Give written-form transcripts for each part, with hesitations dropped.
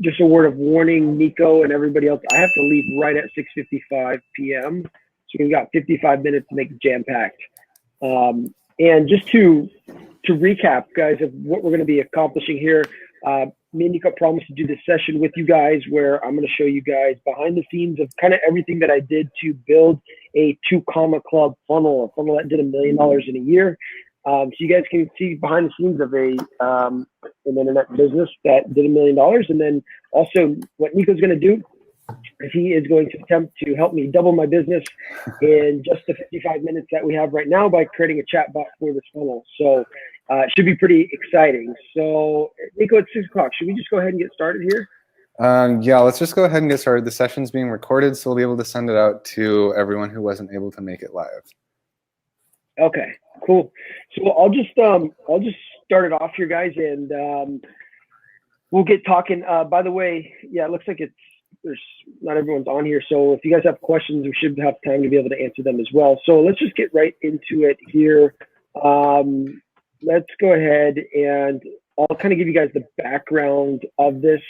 Just a word of warning, Nico and everybody else, I have to leave right at 6:55 p.m. So we've got 55 minutes to make it jam-packed. And just to recap, guys, of what we're going to be accomplishing here, me and Nico promised to do this session with you guys where I'm going to show you guys behind the scenes of kind of everything that I did to build a 2 comma club funnel, a funnel that did $1 million in a year. So you guys can see behind the scenes of an internet business that did $1 million. And then also what Nico's going to do is he is going to attempt to help me double my business in just the 55 minutes that we have right now by creating a chatbot for this funnel. So it should be pretty exciting. So Nico, it's 6 o'clock. Should we just go ahead and get started here? Yeah, let's just go ahead and get started. The session's being recorded, so we'll be able to send it out to everyone who wasn't able to make it live. Okay, cool. So I'll just start it off here, guys, and we'll get talking. By the way, yeah, it looks like there's not everyone's on here, so if you guys have questions, we should have time to be able to answer them as well. So let's just get right into it here. Let's go ahead and I'll kind of give you guys the background of this.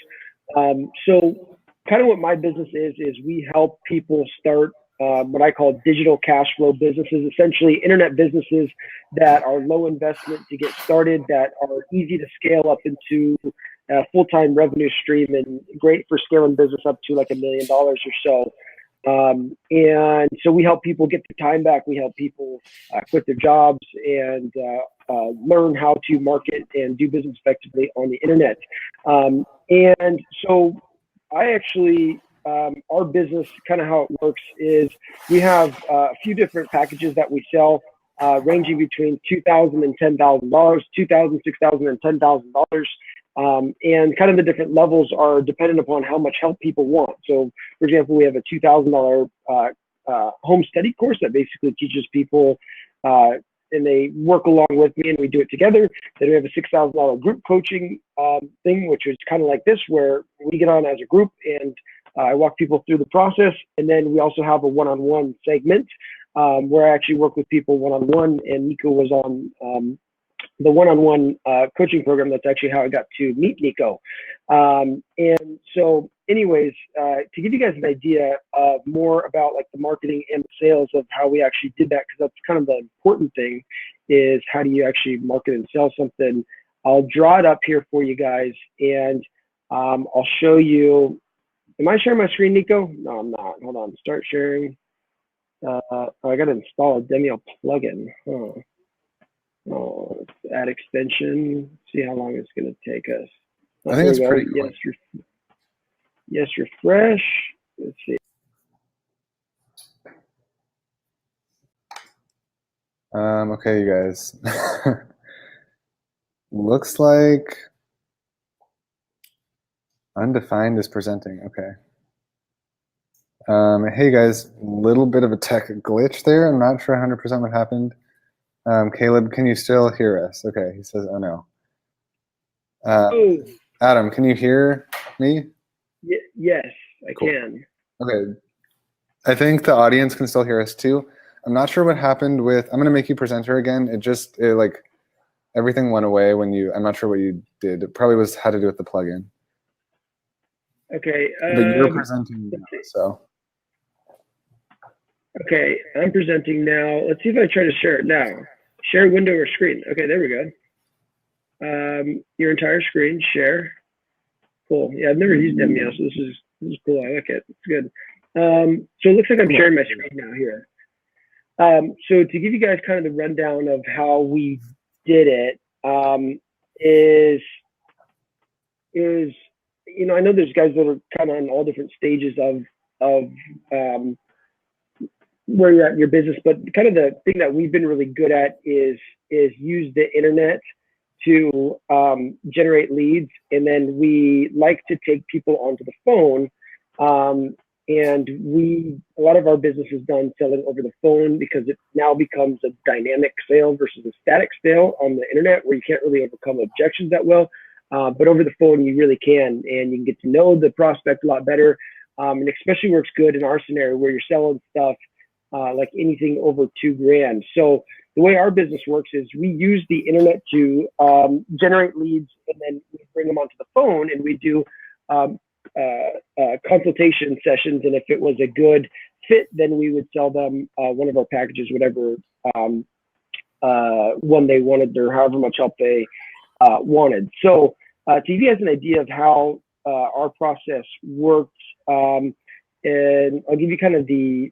So kind of what my business is we help people start what I call digital cash flow businesses, essentially internet businesses that are low investment to get started, that are easy to scale up into a full-time revenue stream and great for scaling business up to like $1 million or so. And so we help people get their time back. We help people quit their jobs and learn how to market and do business effectively on the internet. And so I actually, our business, kind of how it works is we have a few different packages that we sell, ranging between $2,000 and $10,000, $2,000, $6,000, and $10,000. And kind of the different levels are dependent upon how much help people want. So, for example, we have a $2,000 home study course that basically teaches people, and they work along with me and we do it together. Then we have a $6,000 group coaching thing, which is kind of like this, where we get on as a group and I walk people through the process. And then we also have a one-on-one segment where I actually work with people one-on-one, and Nico was on the one-on-one coaching program. That's actually how I got to meet Nico. And so anyways, to give you guys an idea more about like the marketing and the sales of how we actually did that, because that's kind of the important thing, is how do you actually market and sell something. I'll draw it up here for you guys, and I'll show you. Am I sharing my screen, Nico? No, I'm not. Hold on. Start sharing. I got to install a Demio plugin. Oh, add extension. See how long it's going to take us. I think it's pretty cool. Yes, refresh. Let's see. Okay, you guys. Looks like undefined is presenting. Okay. Hey guys, little bit of a tech glitch there. I'm not sure 100% what happened. Caleb, can you still hear us? Okay, he says, oh no. Adam, can you hear me? Yes, I cool. can. Okay, I think the audience can still hear us too. I'm not sure what happened with, I'm gonna make you presenter again. It like, everything went away when I'm not sure what you did. It probably had to do with the plugin. Okay. But you're presenting now, so. Okay, I'm presenting now. Let's see if I try to share it now. Share window or screen. Okay, there we go. Your entire screen, share. Cool. Yeah, I've never used Demio, so this is cool. I like it. It's good. So it looks like I'm sharing my screen now here. So to give you guys kind of the rundown of how we did it, is I know there's guys that are kind of on all different stages of where you're at in your business, but kind of the thing that we've been really good at is use the internet to generate leads, and then we like to take people onto the phone. And a lot of our business is done selling over the phone because it now becomes a dynamic sale versus a static sale on the internet, where you can't really overcome objections that well. But over the phone, you really can, and you can get to know the prospect a lot better. And especially works good in our scenario where you're selling stuff like anything over $2,000. So the way our business works is we use the internet to generate leads, and then we bring them onto the phone, and we do consultation sessions. And if it was a good fit, then we would sell them one of our packages, whatever one they wanted, or however much help they wanted. So to give you guys an idea of how our process works, and I'll give you kind of the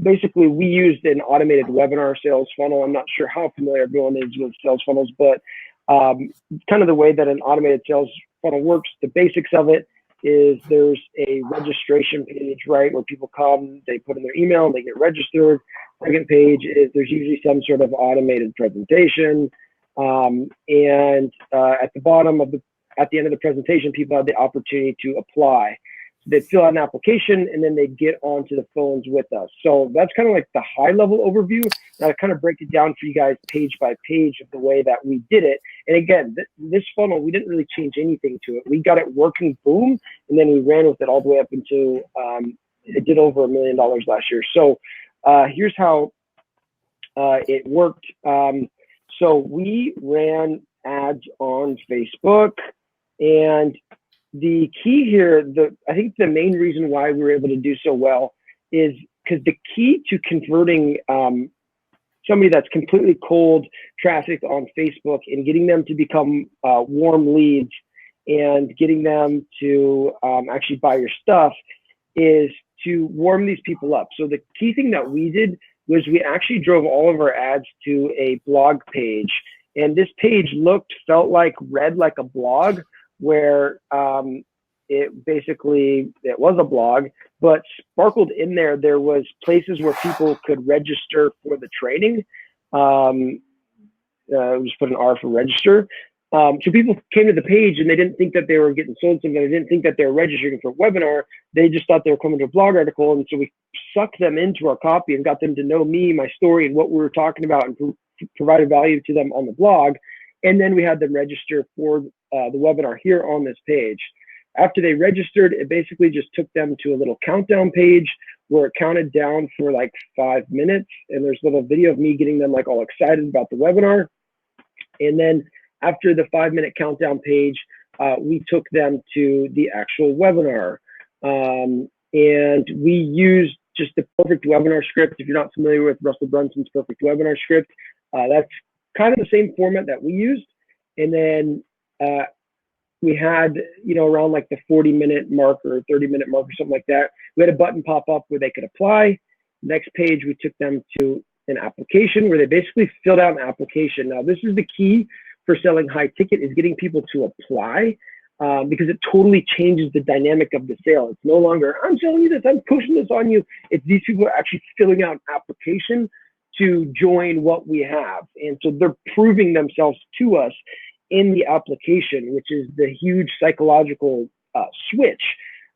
basically, we used an automated webinar sales funnel. I'm not sure how familiar everyone is with sales funnels, but kind of the way that an automated sales funnel works, the basics of it is there's a registration page, right, where people come, they put in their email, and they get registered. Second page is there's usually some sort of automated presentation. And at the bottom of at the end of the presentation, people have the opportunity to apply. So they'd fill out an application, and then they'd get onto the phones with us. So that's kind of like the high level overview. Now I kind of break it down for you guys page by page of the way that we did it. And again, this funnel, we didn't really change anything to it. We got it working, boom, and then we ran with it all the way up until it did over $1 million last year. So here's how it worked. So we ran ads on Facebook, and the key here, I think the main reason why we were able to do so well is because the key to converting somebody that's completely cold traffic on Facebook and getting them to become warm leads and getting them to actually buy your stuff is to warm these people up. So the key thing that we did was we actually drove all of our ads to a blog page. And this page felt like, read like a blog, where it was a blog, but sparkled in there was places where people could register for the training. Just put an R for register. So people came to the page and they didn't think that they were getting sold something. They didn't think that they were registering for a webinar. They just thought they were coming to a blog article. And so we sucked them into our copy and got them to know me, my story, and what we were talking about, and provided value to them on the blog. And then we had them register for the webinar here on this page. After they registered, it basically just took them to a little countdown page where it counted down for like 5 minutes. And there's a little video of me getting them like all excited about the webinar. And then after the 5-minute countdown page, we took them to the actual webinar. And we used just the perfect webinar script. If you're not familiar with Russell Brunson's perfect webinar script, that's kind of the same format that we used. And then we had, around like the 40-minute mark or 30-minute mark or something like that, we had a button pop up where they could apply. Next page, we took them to an application where they basically filled out an application. Now, this is the key for selling high ticket, is getting people to apply, because it totally changes the dynamic of the sale. It's no longer, I'm selling you this, I'm pushing this on you. It's these people are actually filling out an application to join what we have. And so they're proving themselves to us in the application, which is the huge psychological switch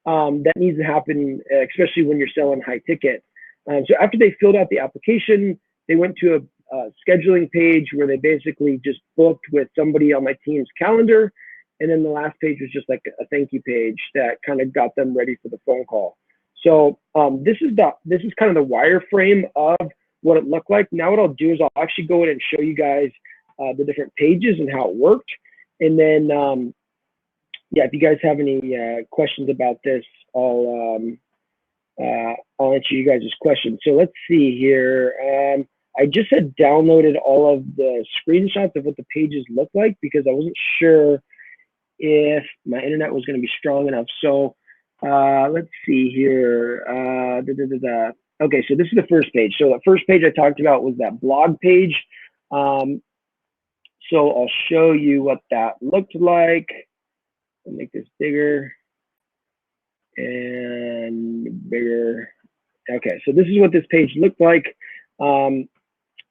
that needs to happen, especially when you're selling high ticket. So after they filled out the application, they went to a scheduling page where they basically just booked with somebody on my team's calendar. And then the last page was just like a thank you page that kind of got them ready for the phone call. So this is kind of the wireframe of what it looked like. Now what I'll do is I'll actually go in and show you guys the different pages and how it worked. And then, yeah, if you guys have any questions about this, I'll answer you guys' questions. So let's see here. I just had downloaded all of the screenshots of what the pages look like because I wasn't sure if my internet was going to be strong enough. So let's see here. Okay, so this is the first page. So the first page I talked about was that blog page. So I'll show you what that looked like. I'll make this bigger and bigger. Okay, so this is what this page looked like.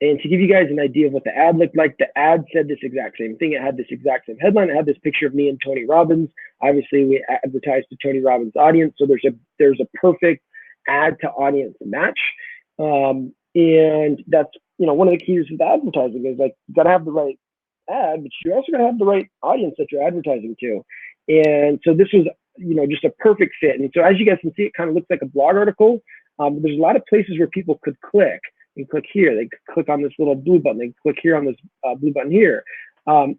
And to give you guys an idea of what the ad looked like, the ad said this exact same thing. It had this exact same headline. It had this picture of me and Tony Robbins. Obviously, we advertised to Tony Robbins' audience, so there's a perfect ad to audience match. And that's one of the keys with advertising is like you got to have the right ad, but you also got to have the right audience that you're advertising to. And so this was just a perfect fit. And so as you guys can see, it kind of looks like a blog article. There's a lot of places where people could click and click here. They could click on this little blue button. They could click here on this blue button here.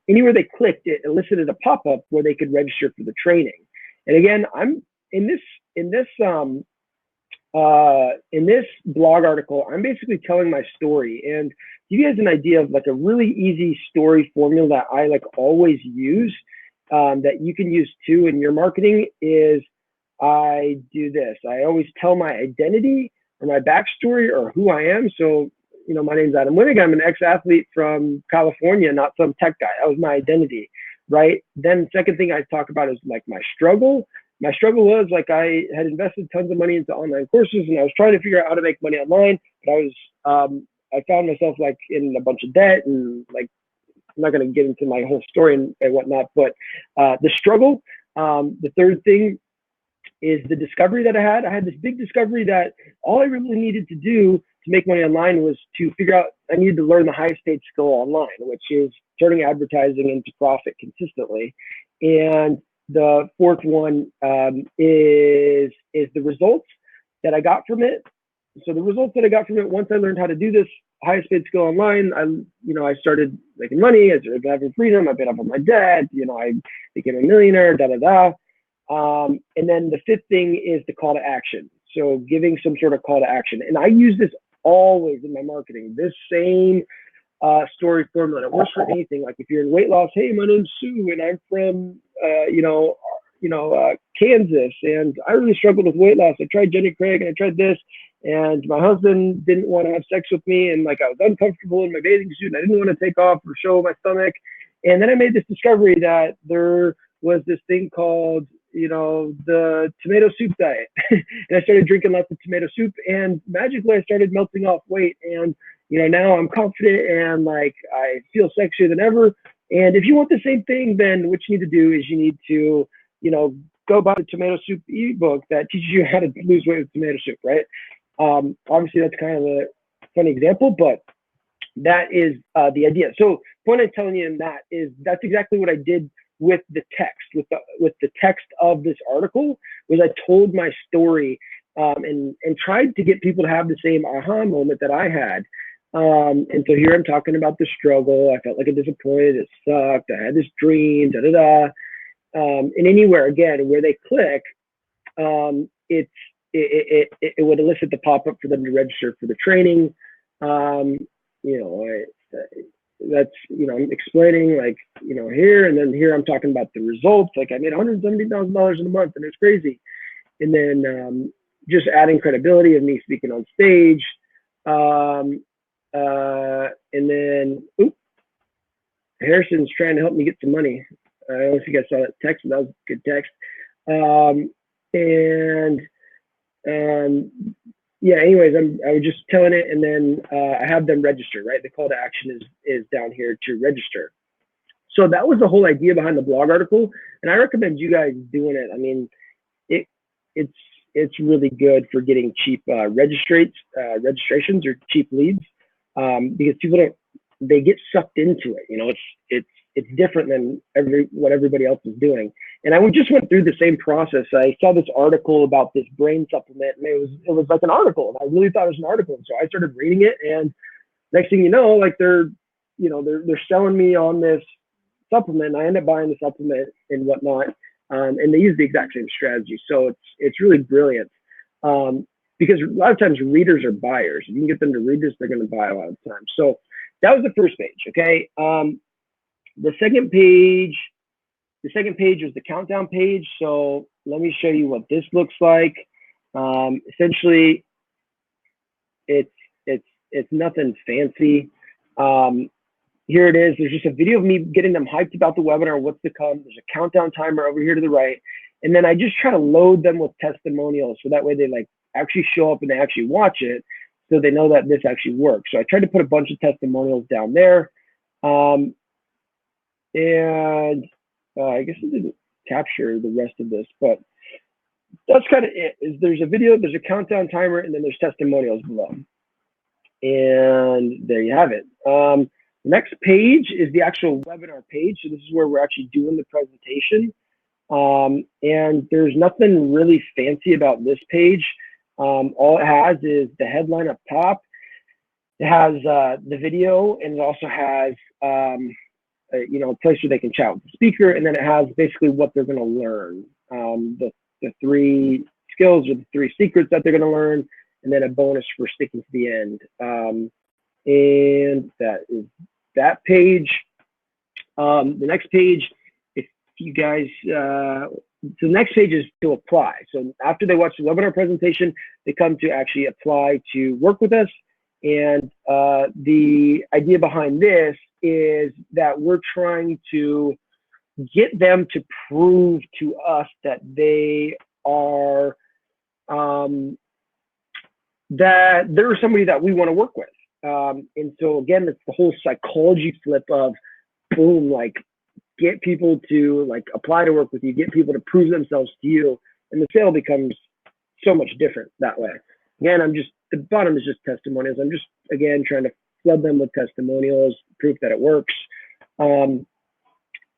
Anywhere they clicked, it elicited a pop-up where they could register for the training. And again, I'm in this blog article, I'm basically telling my story and give you guys an idea of like a really easy story formula that I like always use, that you can use too in your marketing. Is I do this. I always tell my identity or my backstory or who I am. So, my name's Adam Winnig. I'm an ex-athlete from California, not some tech guy. That was my identity, right? Then second thing I talk about is like my struggle. My struggle was like I had invested tons of money into online courses and I was trying to figure out how to make money online, but I found myself like in a bunch of debt and like, I'm not going to get into my whole story and whatnot, but the struggle. The third thing is the discovery that I had. I had this big discovery that all I really needed to do to make money online was to figure out I needed to learn the highest paid skill online, which is turning advertising into profit consistently. And the fourth one is the results that I got from it. So the results that I got from it, once I learned how to do this highest paid skill online, I started making money. I started having freedom. I paid off on my debt. I became a millionaire. And then the fifth thing is the call to action. So giving some sort of call to action. And I use this always in my marketing. This same story formula. It works for anything. Like if you're in weight loss, hey, my name's Sue, and I'm from Kansas, and I really struggled with weight loss. I tried Jenny Craig, and I tried this, and my husband didn't want to have sex with me, and like I was uncomfortable in my bathing suit, and I didn't want to take off or show my stomach. And then I made this discovery that there was this thing called the tomato soup diet. And I started drinking lots of tomato soup, and magically I started melting off weight. And now I'm confident and like I feel sexier than ever. And if you want the same thing, then what you need to do is you need to, go buy the tomato soup ebook that teaches you how to lose weight with tomato soup, right? Obviously that's kind of a funny example, but that is the idea. So point I'm telling you in that is that's exactly what I did with the text, with the text of this article. Was I told my story and tried to get people to have the same aha moment that I had. And so here I'm talking about the struggle. I felt like I disappointed. It sucked. I had this dream. And anywhere again where they click, it would elicit the pop up for them to register for the training. That's I'm explaining like here, and then here I'm talking about the results. Like I made $170,000 in a month, and it's crazy. And then just adding credibility of me speaking on stage. And then Harrison's trying to help me get some money. I don't know if you guys saw that text, but that was a good text. Yeah, anyways, I was just telling it, and then I have them register, right? The call to action is down here to register. So that was the whole idea behind the blog article, and I recommend you guys doing it. I mean, it's really good for getting cheap registrations or cheap leads, because people they get sucked into it. It's different than what everybody else is doing. And I just went through the same process. I saw this article about this brain supplement, and it was like an article, and I really thought it was an article. So I started reading it, and next thing you know, like they're selling me on this supplement. And I end up buying the supplement and whatnot, and they use the exact same strategy. So it's really brilliant, because a lot of times readers are buyers. If you can get them to read this, they're going to buy a lot of the time. So that was the first page. Okay. The second page was the countdown page. So let me show you what this looks like. Essentially, it's nothing fancy. Here it is. There's just a video of me getting them hyped about the webinar, what's to come. There's a countdown timer over here to the right. And then I just try to load them with testimonials, so that way they like actually show up and they actually watch it, so they know that this actually works. So I tried to put a bunch of testimonials down there. I guess it didn't capture the rest of this, but that's kind of it. There's a video, there's a countdown timer, and then there's testimonials below. And there you have it. The next page is the actual webinar page. So this is where we're actually doing the presentation. And there's nothing really fancy about this page. All it has is the headline up top. It has the video, and it also has a place where they can chat with the speaker, and then it has basically what they're going to learn, the 3 skills or the 3 secrets that they're going to learn, and then a bonus for sticking to the end. And that is that page. The next page, if you guys, so the next page is to apply. So after they watch the webinar presentation, they come to actually apply to work with us. And the idea behind this is that we're trying to get them to prove to us that they are, that they're somebody that we want to work with. And so again, it's the whole psychology flip of boom, like get people to like apply to work with you, get people to prove themselves to you, and the sale becomes so much different that way. Again, the bottom is just testimonials. I'm just, again, trying to flood them with testimonials, proof that it works. The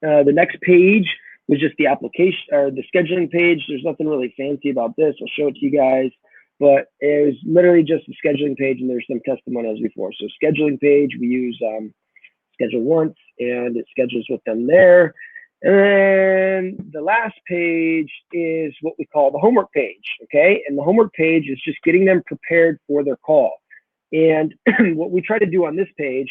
next page was just the application or the scheduling page. There's nothing really fancy about this. I'll show it to you guys, but it was literally just the scheduling page, and there's some testimonials before. So scheduling page, we use schedule once, and it schedules with them there. And then the last page is what we call the homework page, okay? And the homework page is just getting them prepared for their call. And what we try to do on this page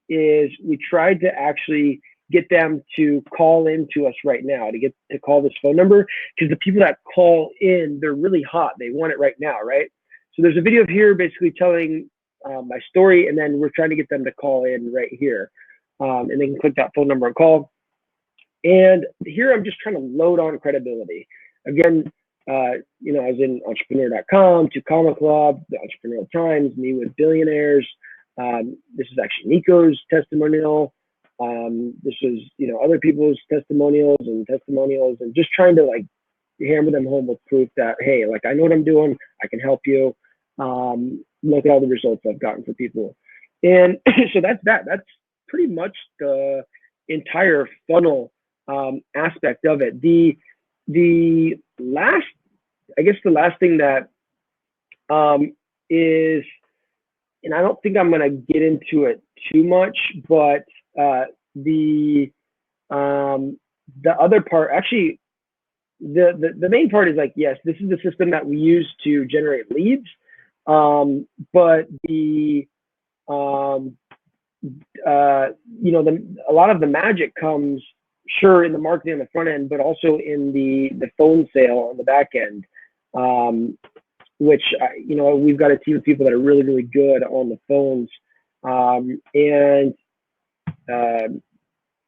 is we tried to actually get them to call into us right now, to call this phone number, because the people that call in, they're really hot. They want it right now, right? So there's a video here basically telling my story, and then we're trying to get them to call in right here. And they can click that phone number and call. And here I'm just trying to load on credibility. Again, I was in entrepreneur.com, to Comma Club, the Entrepreneurial Times, Me with Billionaires. This is actually Nico's testimonial. This is, other people's testimonials, and just trying to like hammer them home with proof that, hey, like I know what I'm doing. I can help you. Look at all the results I've gotten for people. And so that's that. That's pretty much the entire funnel aspect of it. The last thing that is, and I don't think I'm going to get into it too much, but the other part, actually, the main part is like, yes, this is the system that we use to generate leads, but a lot of the magic comes, sure, in the marketing on the front end, but also in the phone sale on the back end, which we've got a team of people that are really, really good on the phones.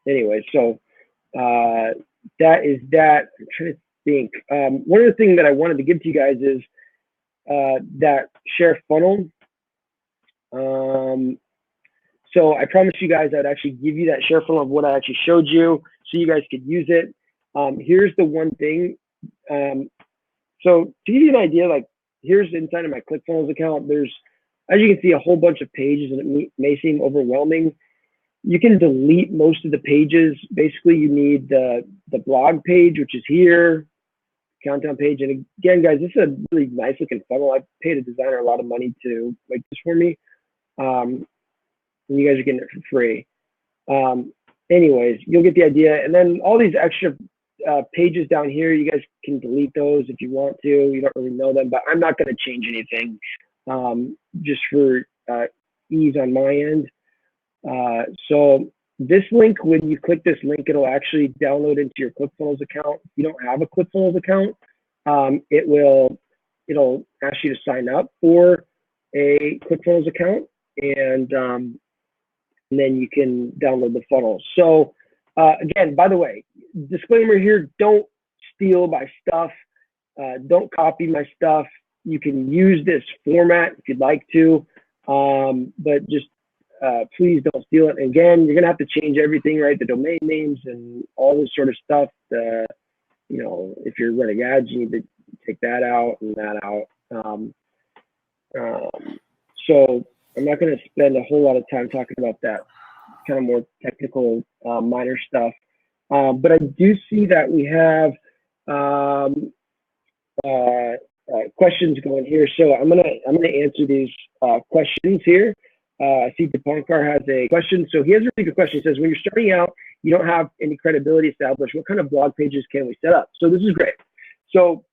Anyway, so that is that. I'm trying to think. One of the things that I wanted to give to you guys is that share funnel. So I promised you guys I'd actually give you that share funnel of what I actually showed you so you guys could use it. Here's the one thing. So to give you an idea, like here's inside of my ClickFunnels account, there's, as you can see, a whole bunch of pages, and it may seem overwhelming. You can delete most of the pages. Basically, you need the blog page, which is here, countdown page. And again, guys, this is a really nice looking funnel. I paid a designer a lot of money to make this for me. And you guys are getting it for free. Anyways, you'll get the idea. And then all these extra pages down here, you guys can delete those if you want to. You don't really know them, but I'm not going to change anything just for ease on my end. So this link, when you click this link, it'll actually download into your ClickFunnels account. If you don't have a ClickFunnels account, it'll ask you to sign up for a ClickFunnels account, and then you can download the funnel. So again, by the way, disclaimer here, don't steal my stuff. Don't copy my stuff. You can use this format if you'd like to, but just please don't steal it. And again, you're gonna have to change everything, right? The domain names and all this sort of stuff. If you're running ads, you need to take that out and that out. So I'm not going to spend a whole lot of time talking about that kind of more technical, minor stuff. But I do see that we have questions going here. So I'm gonna answer these questions here. I see Dipankar has a question. So he has a really good question. He says, when you're starting out, you don't have any credibility established. What kind of blog pages can we set up? So this is great. So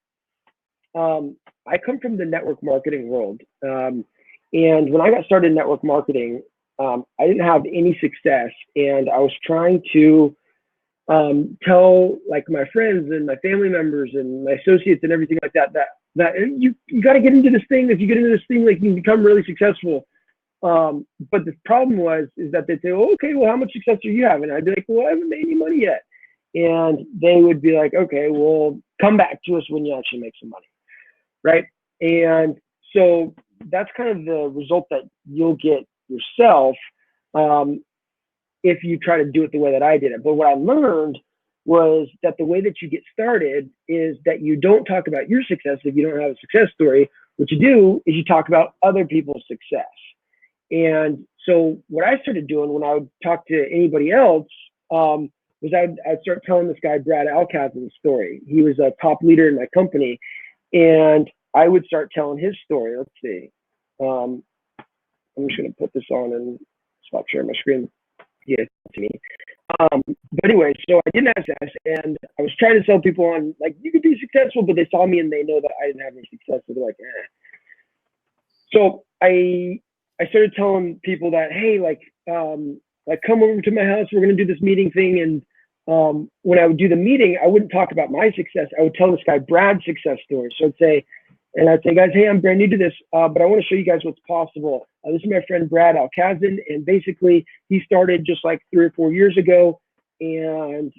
I come from the network marketing world. And when I got started in network marketing, I didn't have any success. And I was trying to tell like my friends and my family members and my associates and everything like that, that you got to get into this thing. If you get into this thing, like you can become really successful. But the problem is that they'd say, oh, okay, well, how much success are you having? I'd be like, well, I haven't made any money yet. And they would be like, okay, well, come back to us when you actually make some money, right? And so that's kind of the result that you'll get yourself if you try to do it the way that I did it. But what I learned was that the way that you get started is that you don't talk about your success if you don't have a success story. What you do is you talk about other people's success. And so what I started doing when I would talk to anybody else was I'd start telling this guy, Brad Alkazin's story. He was a top leader in my company. And I would start telling his story. Let's see. I'm just going to put this on and stop sharing my screen. Yeah, to me. But anyway, so I didn't have success, and I was trying to sell people on, like, you could be successful, but they saw me and they know that I didn't have any success. So they're like, eh. So I started telling people that, hey, like come over to my house. We're going to do this meeting thing. And when I would do the meeting, I wouldn't talk about my success. I would tell this guy Brad's success story. So I'd say, guys, hey, I'm brand new to this, but I want to show you guys what's possible. This is my friend Brad Alkazin, and basically he started just like 3 or 4 years ago, and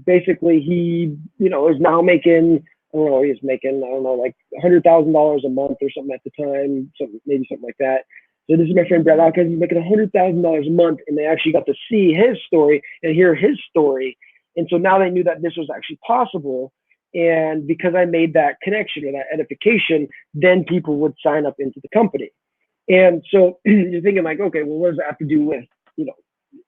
basically he, is now making, I don't know, he's making, like $100,000 a month or something at the time, maybe something like that. So this is my friend Brad Alkazin. He's making $100,000 a month, and they actually got to see his story and hear his story, and so now they knew that this was actually possible. And because I made that connection or that edification, then people would sign up into the company. And so you're thinking like, okay, well, what does that have to do with,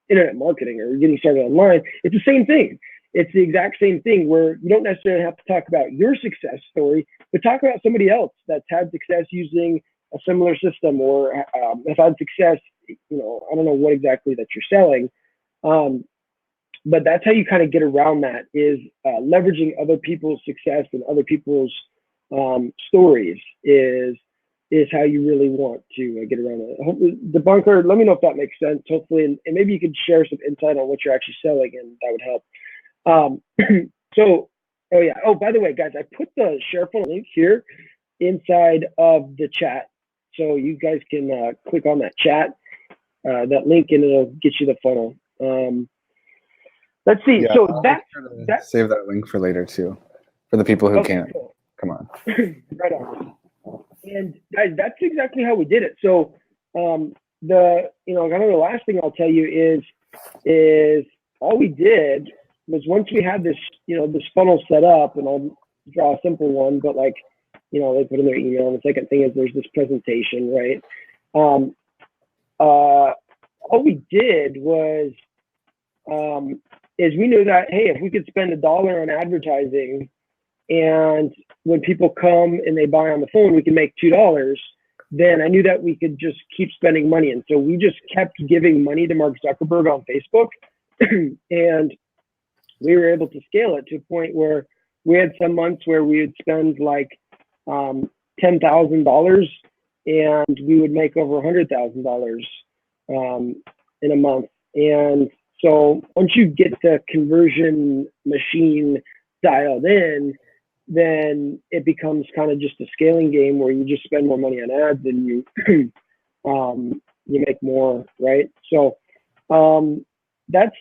internet marketing or getting started online? It's the same thing. It's the exact same thing where you don't necessarily have to talk about your success story, but talk about somebody else that's had success using a similar system or has had success, I don't know what exactly that you're selling. But that's how you kind of get around that is leveraging other people's success and other people's stories is how you really want to get around it. Hopefully, the bunker, let me know if that makes sense. Hopefully, and maybe you could share some insight on what you're actually selling, and that would help. So, by the way, guys, I put the share funnel link here inside of the chat. So you guys can click on that chat, that link, and it'll get you the funnel. Let's see. Yeah, so that save that link for later too, for the people who can't. Cool. Come on. Right on. And guys, that's exactly how we did it. So kind of the last thing I'll tell you is all we did was once we had this, this funnel set up, and I'll draw a simple one, but like, they put in their email. And the second thing is there's this presentation, right? All we did was is we knew that, hey, if we could spend $1 on advertising, and when people come and they buy on the phone, we can make $2, then I knew that we could just keep spending money. And so we just kept giving money to Mark Zuckerberg on Facebook, and we were able to scale it to a point where we had some months where we would spend like $10,000 and we would make over $100,000 in a month. And so once you get the conversion machine dialed in, then it becomes kind of just a scaling game where you just spend more money on ads and you you make more, right? So that's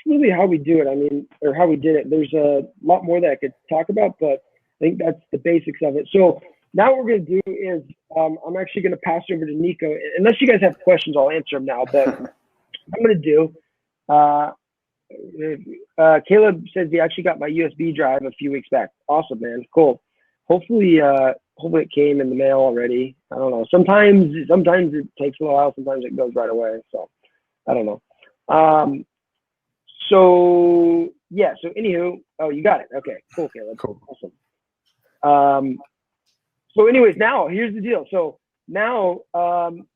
really how we do it. I mean, or how we did it. There's a lot more that I could talk about, but I think that's the basics of it. So now what we're going to do is I'm actually going to pass over to Nico. Unless you guys have questions, I'll answer them now. But I'm going to do. Caleb says he actually got my USB drive a few weeks back. Awesome, man. Cool. Hopefully it came in the mail already. I don't know. Sometimes it takes a while. Sometimes it goes right away. So I don't know. So anywho, oh, you got it. Okay, cool, Caleb. Cool. Awesome. So anyways, now here's the deal. So now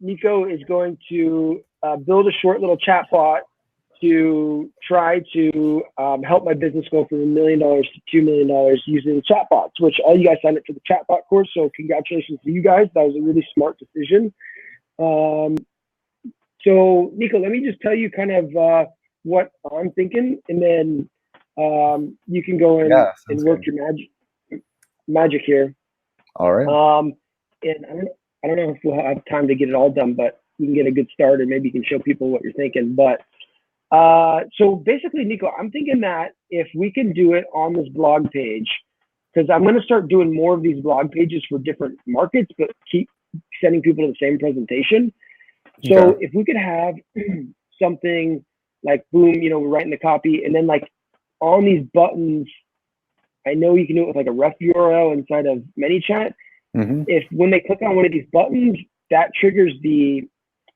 Nico is going to build a short little chat bot to try to help my business go from $1 million to $2 million using chatbots, which all you guys signed up for the chatbot course. So congratulations to you guys. That was a really smart decision. So Nico, let me just tell you kind of what I'm thinking, and then you can go in and work your magic here. All right. And I don't know if we'll have time to get it all done, but we can get a good start, and maybe you can show people what you're thinking. But so basically, Nico, I'm thinking that if we can do it on this blog page, because I'm going to start doing more of these blog pages for different markets, but keep sending people to the same presentation. So if we could have something like, boom, you know, we're writing the copy, and then like on these buttons, I know you can do it with like a ref URL inside of MANYCHAT. If when they click on one of these buttons, that triggers the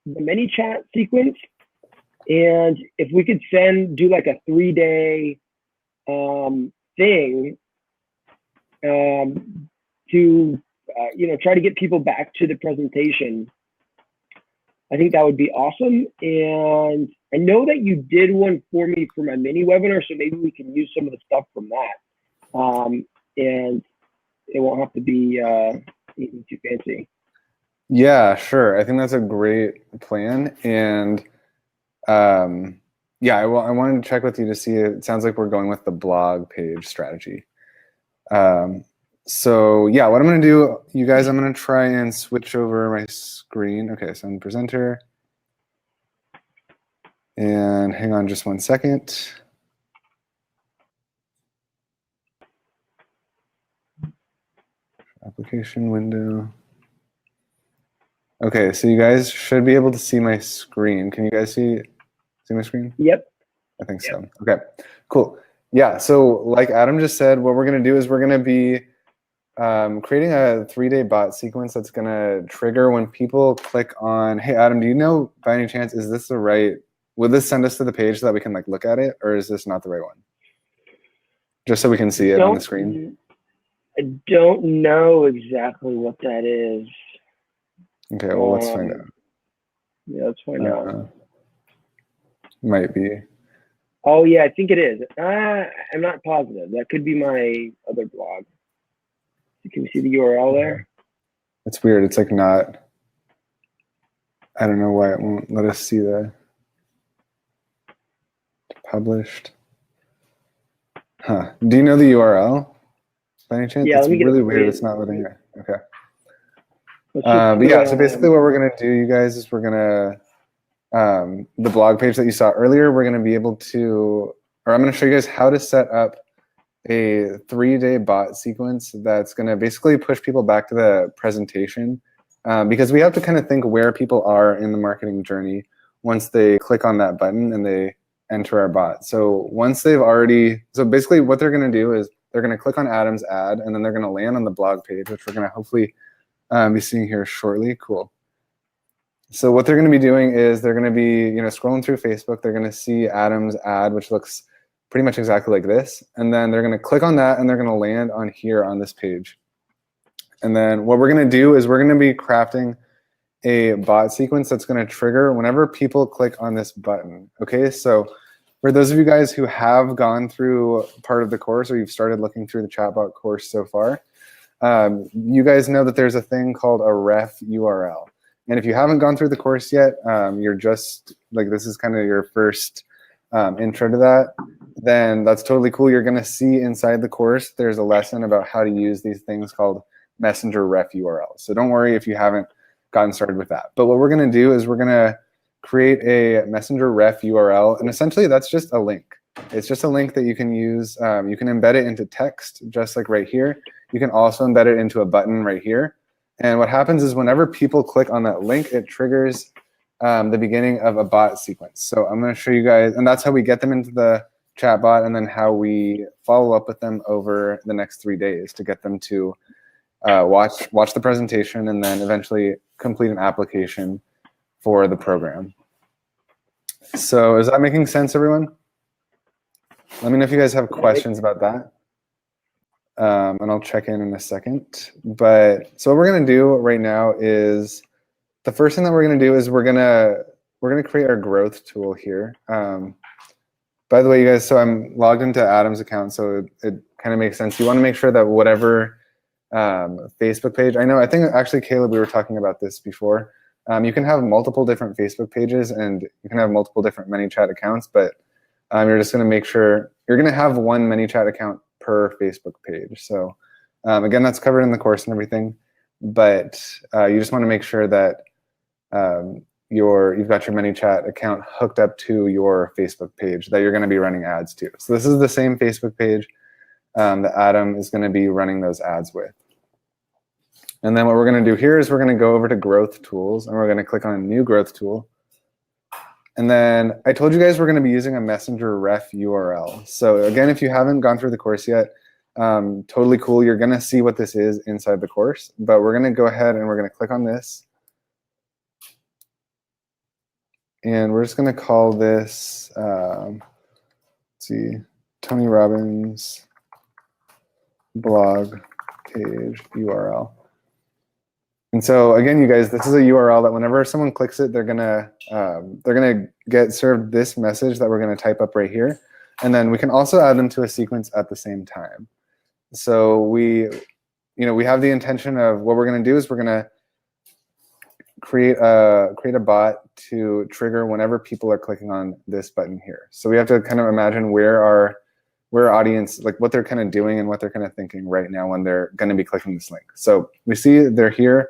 MANYCHAT sequence. And if we could do like a 3-day thing to you know, try to get people back to the presentation, I think that would be awesome. And I know that you did one for me for my mini webinar, so maybe we can use some of the stuff from that. And it won't have to be anything too fancy. Yeah, sure. I think that's a great plan. And yeah, I wanted to check with you to see, it sounds like we're going with the blog page strategy. So yeah, what I'm going to do, you guys, I'm going to try and switch over my screen. Okay, so I'm the presenter. And hang on just 1 second. Application window. Okay, so you guys should be able to see my screen. Can you guys see my screen? Yep. I think so. Okay, cool. Yeah, so like Adam just said, what we're going to do is we're going to be creating a 3-day bot sequence that's going to trigger when people click on, hey, Adam, do you know by any chance, is this the right, would this send us to the page so that we can like look at it, or is this not the right one? Just so we can see it on the screen. I don't know exactly what that is. Okay, well, let's find out. Yeah, let's find out. Might be. Oh, yeah, I think it is. I'm not positive. That could be my other blog. Can you see the URL there? It's weird. It's like not, I don't know why it won't let us see the published. Huh. Do you know the URL by any chance? Yeah, it's really weird. It's not letting it. Okay. But yeah, so basically what we're going to do, you guys, is we're going to, the blog page that you saw earlier, we're going to be able to, or I'm going to show you guys how to set up a 3-day bot sequence that's going to basically push people back to the presentation, because we have to kind of think where people are in the marketing journey once they click on that button and they enter our bot. So once they've already, so basically what they're going to do is they're going to click on Adam's ad, and then they're going to land on the blog page, which we're going to hopefully be seeing here shortly. Cool. So what they're going to be doing is they're going to be, you know, scrolling through Facebook. They're going to see Adam's ad, which looks pretty much exactly like this. And then they're going to click on that, and they're going to land on here on this page. And then what we're going to do is we're going to be crafting a bot sequence that's going to trigger whenever people click on this button. Okay, so for those of you guys who have gone through part of the course, or you've started looking through the chatbot course so far, you guys know that there's a thing called a ref URL. And if you haven't gone through the course yet, you're just like, this is kind of your first intro to that, then that's totally cool. You're going to see inside the course, there's a lesson about how to use these things called messenger ref URLs. So don't worry if you haven't gotten started with that. But what we're going to do is we're going to create a messenger ref URL. And essentially that's just a link. It's just a link that you can use. You can embed it into text, just like right here. You can also embed it into a button right here. And what happens is whenever people click on that link, it triggers the beginning of a bot sequence. So I'm going to show you guys, and that's how we get them into the chatbot, and then how we follow up with them over the next 3 days to get them to watch the presentation and then eventually complete an application for the program. So is that making sense, everyone? Let me know if you guys have questions about that. and I'll check in a second. But so what we're gonna do right now is the first thing that we're gonna do is we're gonna create our growth tool here. By the way, you guys, so I'm logged into Adam's account, so it kind of makes sense. You want to make sure that whatever Facebook page, I think actually, Caleb, we were talking about this before. You can have multiple different Facebook pages and you can have multiple different ManyChat accounts, but you're just going to make sure you're going to have one ManyChat account per Facebook page. So again, that's covered in the course and everything, but you just want to make sure that you've got your ManyChat account hooked up to your Facebook page that you're going to be running ads to. So this is the same Facebook page that Adam is going to be running those ads with. And then what we're going to do here is we're going to go over to growth tools and we're going to click on a new growth tool. And then I told you guys we're going to be using a messenger ref URL. So again, if you haven't gone through the course yet, totally cool. You're going to see what this is inside the course, but we're going to go ahead and we're going to click on this. And we're just going to call this, let's see, Tony Robbins blog page URL. And so again, you guys, this is a URL that whenever someone clicks it, they're gonna get served this message that we're gonna type up right here. And then we can also add them to a sequence at the same time. So we have the intention of what we're gonna do is we're gonna create a bot to trigger whenever people are clicking on this button here. So we have to kind of imagine where our audience, like what they're kind of doing and what they're kind of thinking right now when they're going to be clicking this link. So we see they're here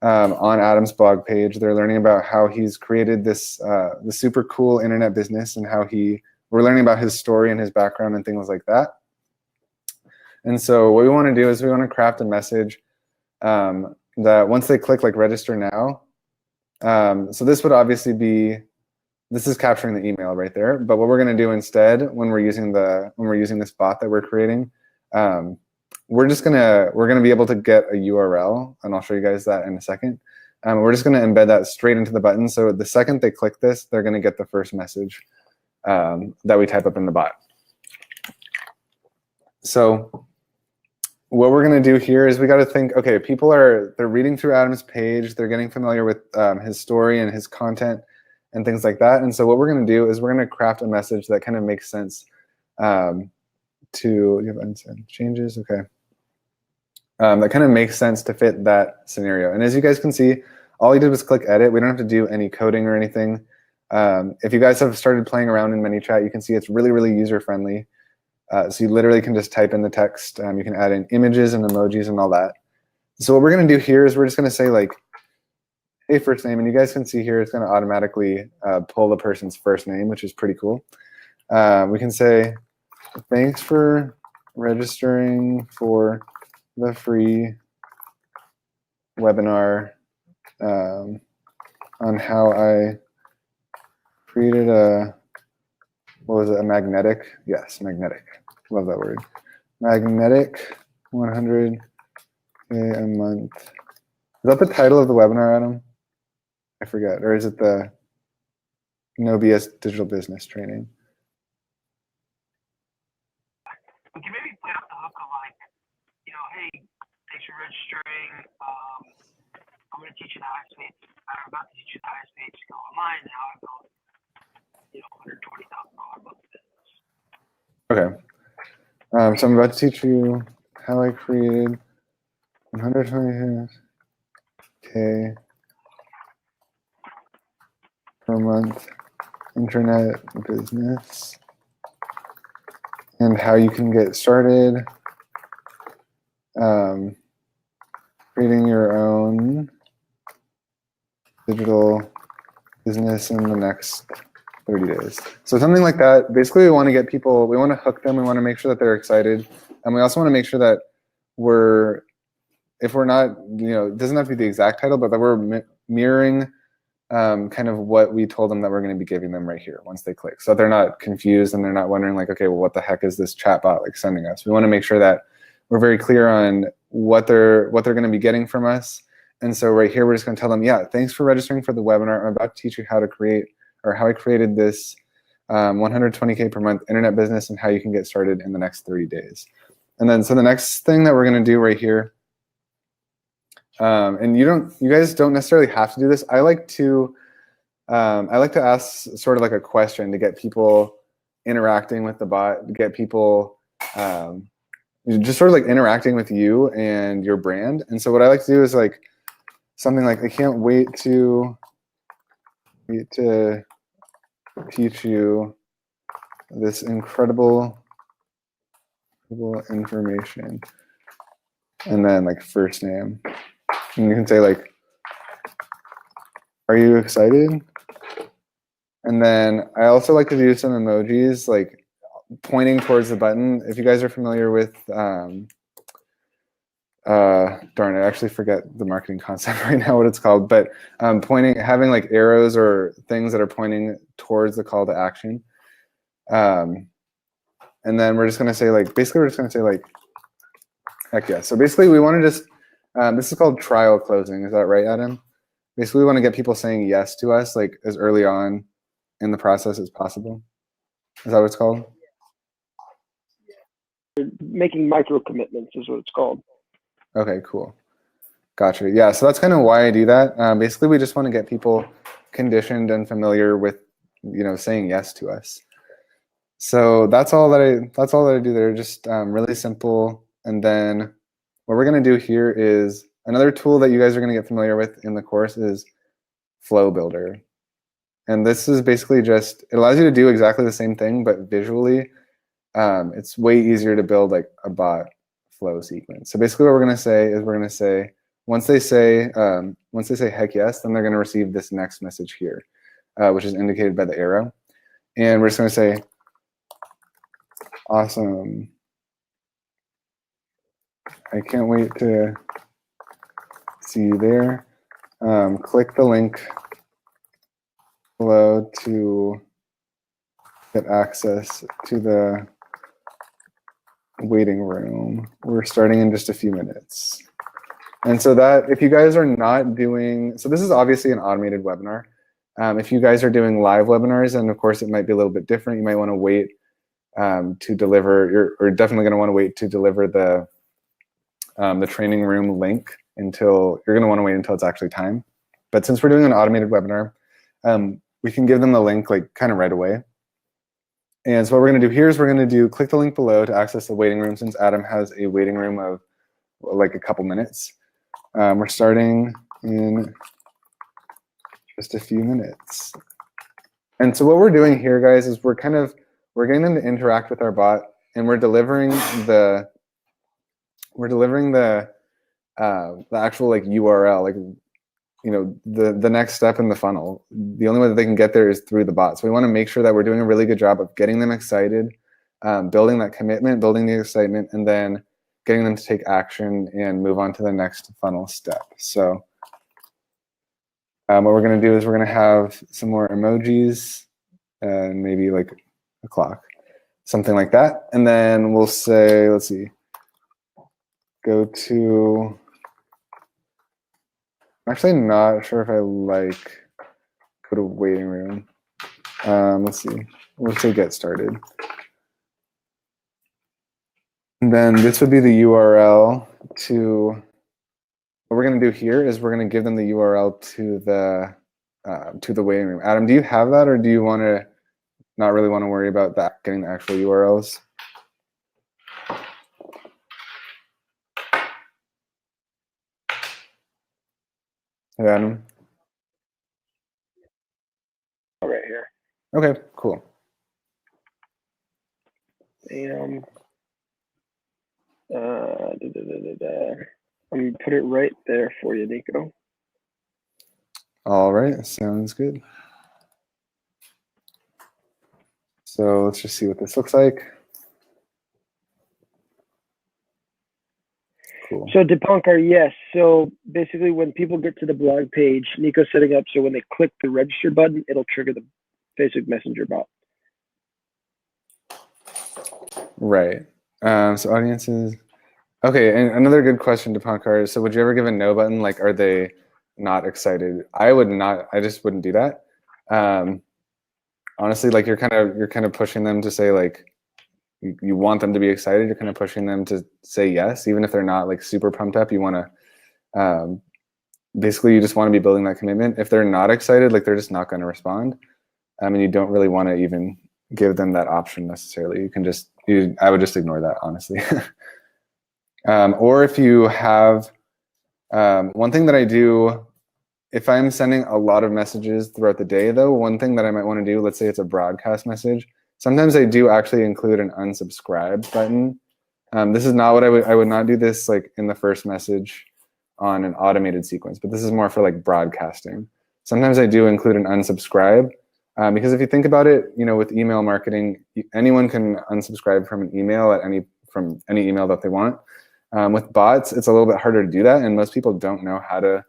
on Adam's blog page. They're learning about how he's created this super cool internet business and how we're learning about his story and his background and things like that. And so what we want to do is we want to craft a message that once they click like register now, so this would obviously be, this is capturing the email right there. But what we're going to do instead when we're using this bot that we're creating, we're going to be able to get a URL, and I'll show you guys that in a second. We're just going to embed that straight into the button. So the second they click this, they're going to get the first message that we type up in the bot. So what we're going to do here is we got to think, okay, they're reading through Adam's page, they're getting familiar with his story and his content and things like that. And so what we're going to do is we're going to craft a message that kind of makes sense to, you have unsend changes, okay. That kind of makes sense to fit that scenario. And as you guys can see, all he did was click edit. We don't have to do any coding or anything. If you guys have started playing around in ManyChat, you can see it's really, really user-friendly. So you literally can just type in the text. You can add in images and emojis and all that. So what we're going to do here is we're just going to say like, hey, first name. And you guys can see here it's going to automatically pull the person's first name, which is pretty cool. We can say, thanks for registering for the free webinar on how I created a magnetic? Yes, magnetic. Love that word. Magnetic 100K a month. Is that the title of the webinar, Adam? I forget. Or is it the No BS Digital Business Training? We can maybe play off the hook of like, hey, thanks for registering. I'm going to teach you the highest page. I'm about to teach you the highest page to go online. Now I built, $120,000 month business. Okay. So I'm about to teach you how I created 120K per month internet business and how you can get started creating your own digital business in the next 30 days. So something like that. Basically, we want to get people, we want to hook them, we want to make sure that they're excited. And we also want to make sure that if we're not, it doesn't have to be the exact title, but that we're mirroring kind of what we told them that we're going to be giving them right here once they click. So they're not confused and they're not wondering like, okay, well, what the heck is this chatbot like sending us? We want to make sure that we're very clear on what they're going to be getting from us. And so right here, we're just going to tell them, yeah, thanks for registering for the webinar. I'm about to teach you how to create, or how I created this 120K per month internet business and how you can get started in the next 30 days. And then so the next thing that we're going to do right here, and you guys don't necessarily have to do this. I like to ask sort of like a question to get people interacting with the bot, to get people just sort of like interacting with you and your brand. And so what I like to do is like something like, I can't wait to teach you this incredible information. And then like first name. And you can say like, are you excited? And then I also like to do some emojis like pointing towards the button. If you guys are familiar with, darn, I actually forget the marketing concept right now, what it's called, but having like arrows or things that are pointing towards the call to action. And then we're just going to say like, basically we're just going to say like, heck yeah. So basically we want to just, this is called trial closing. Is that right, Adam? Basically we want to get people saying yes to us like as early on in the process as possible. Is that what it's called? Making micro commitments is what it's called. Okay, cool. Gotcha. Yeah, so that's kind of why I do that. Basically, we just want to get people conditioned and familiar with, saying yes to us. So that's all that I do there. Just really simple. And then what we're going to do here is another tool that you guys are going to get familiar with in the course is Flow Builder. And this is basically just, it allows you to do exactly the same thing, but visually, it's way easier to build like a bot flow sequence. So basically what we're going to say is we're going to say, once they say heck yes, then they're going to receive this next message here, which is indicated by the arrow. And we're just going to say, awesome. I can't wait to see you there. Click the link below to get access to the waiting room. We're starting in just a few minutes. And so that if you guys are not doing, so this is obviously an automated webinar. If you guys are doing live webinars, and of course it might be a little bit different, you might want to wait to deliver, you're definitely going to want to wait to deliver the training room link until, you're going to want to wait until it's actually time. But since we're doing an automated webinar, we can give them the link like kind of right away. And so what we're going to do here is we're going to do click the link below to access the waiting room, since Adam has a waiting room of like a couple minutes. We're starting in just a few minutes. And so what we're doing here, guys, is we're getting them to interact with our bot, and we're delivering the actual like URL, like the next step in the funnel. The only way that they can get there is through the bot. So we want to make sure that we're doing a really good job of getting them excited, building that commitment, building the excitement, and then getting them to take action and move on to the next funnel step. So what we're going to do is we're going to have some more emojis and maybe like a clock, something like that. And then we'll say, let's see, go to, I'm actually not sure if I like go to waiting room. Let's see, we'll say get started. And then this would be the URL to, what we're going to do here is we're going to give them the URL to the waiting room. Adam, do you have that, or do you want to not really want to worry about that, getting the actual URLs? Hey, Adam. Right here. Okay, cool. I'm going to put it right there for you, Nico. All right, sounds good. So let's just see what this looks like. Cool. So Dipankar, yes. So basically when people get to the blog page, Nico's setting up so when they click the register button, it'll trigger the Facebook Messenger bot. Right. So audiences. Okay, and another good question, Dipankar, is, so would you ever give a no button? Like, are they not excited? I would not. I just wouldn't do that. Honestly, like you're kind of pushing them to say like, you want them to be excited. You're kind of pushing them to say yes, even if they're not like super pumped up. You want to basically you just want to be building that commitment. If they're not excited, like they're just not going to respond. And you don't really want to even give them that option necessarily. You can just I would just ignore that, honestly. Or if you have one thing that I do, if I'm sending a lot of messages throughout the day, though, one thing that I might want to do, let's say it's a broadcast message, sometimes I do actually include an unsubscribe button. This is not what I would not do this like in the first message on an automated sequence, but this is more for like broadcasting. Sometimes I do include an unsubscribe because if you think about it, with email marketing, anyone can unsubscribe from an email from any email that they want. With bots, it's a little bit harder to do that, and most people don't know how to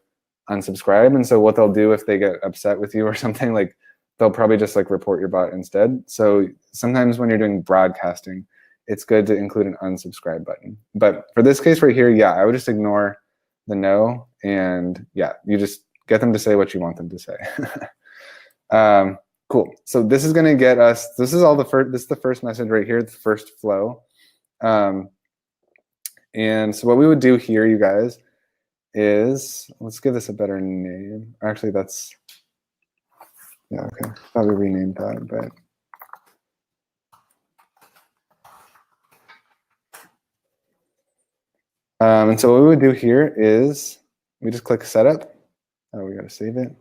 unsubscribe. And so what they'll do if they get upset with you or something, like they'll probably just like report your bot instead. So sometimes when you're doing broadcasting, it's good to include an unsubscribe button. But for this case right here, yeah, I would just ignore the no, and yeah, you just get them to say what you want them to say. Cool. So this is going to get us, this is the first message right here, the first flow. And so what we would do here, you guys, is, let's give this a better name. Actually, that's, yeah, okay. Probably renamed that, but. And so what we would do here is we just click setup. Oh, we got to save it.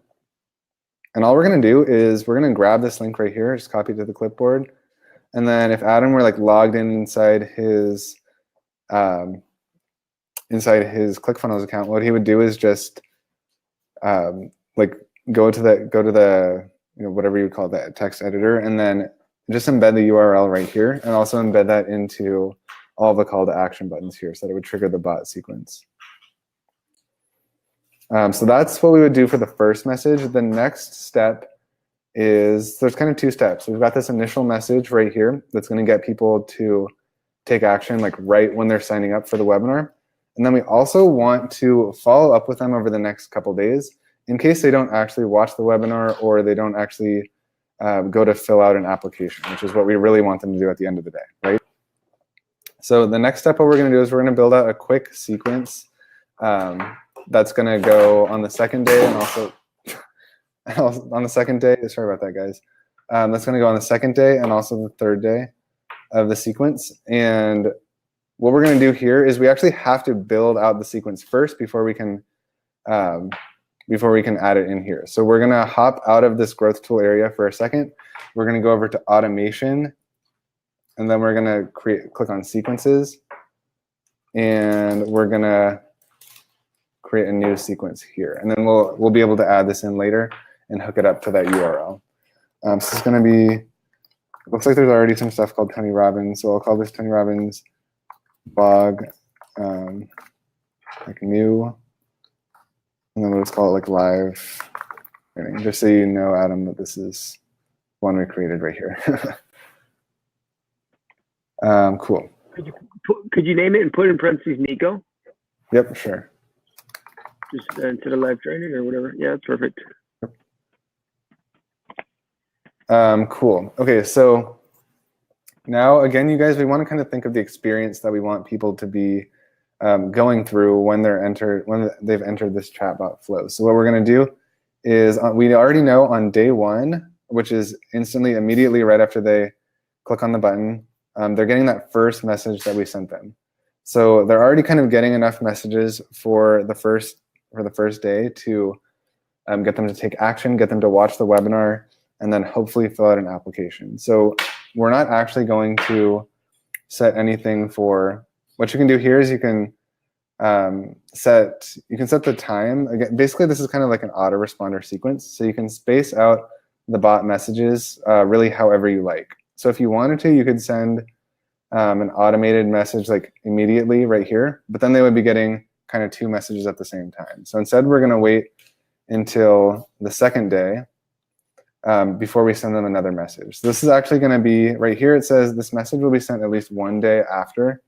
And all we're going to do is we're going to grab this link right here, just copy it to the clipboard. And then if Adam were like logged in inside his ClickFunnels account, what he would do is just like go to the whatever you call that text editor, and then just embed the URL right here, and also embed that into all the call to action buttons here, so that it would trigger the bot sequence. So that's what we would do for the first message. The next step is, there's kind of two steps. We've got this initial message right here that's going to get people to take action like right when they're signing up for the webinar. And then we also want to follow up with them over the next couple days in case they don't actually watch the webinar or they don't actually go to fill out an application, which is what we really want them to do at the end of the day, right? So the next step, what we're going to do is we're going to build out a quick sequence that's going to go on the second day, and also on the second day. Sorry about that, guys. That's going to go on the second day and also the third day of the sequence. And what we're going to do here is we actually have to build out the sequence first before we can add it in here. So we're going to hop out of this growth tool area for a second. We're going to go over to automation, and then we're going to click on sequences, and we're going to create a new sequence here. And then we'll be able to add this in later and hook it up to that URL. So it's going to be, looks like there's already some stuff called Tony Robbins. So I'll call this Tony Robbins blog, like new, and then we'll just call it like live training, just so you know, Adam, that this is one we created right here. Cool. Could you name it and put in parentheses Nico? Yep, sure. Just instead of live training or whatever. Yeah, that's perfect. Cool. Okay, so now again, you guys, we want to kind of think of the experience that we want people to be going through when they've entered this chatbot flow. So what we're going to do is we already know on day one, which is immediately right after they click on the button, they're getting that first message that we sent them. So they're already kind of getting enough messages for the first day to get them to take action, get them to watch the webinar, and then hopefully fill out an application. So we're not actually going to set anything for, what you can do here is you can set the time. Again, basically this is kind of like an autoresponder sequence. So you can space out the bot messages really however you like. So if you wanted to, you could send an automated message like immediately right here, but then they would be getting kind of two messages at the same time. So instead we're going to wait until the second day before we send them another message. So this is actually going to be, right here it says this message will be sent at least one day after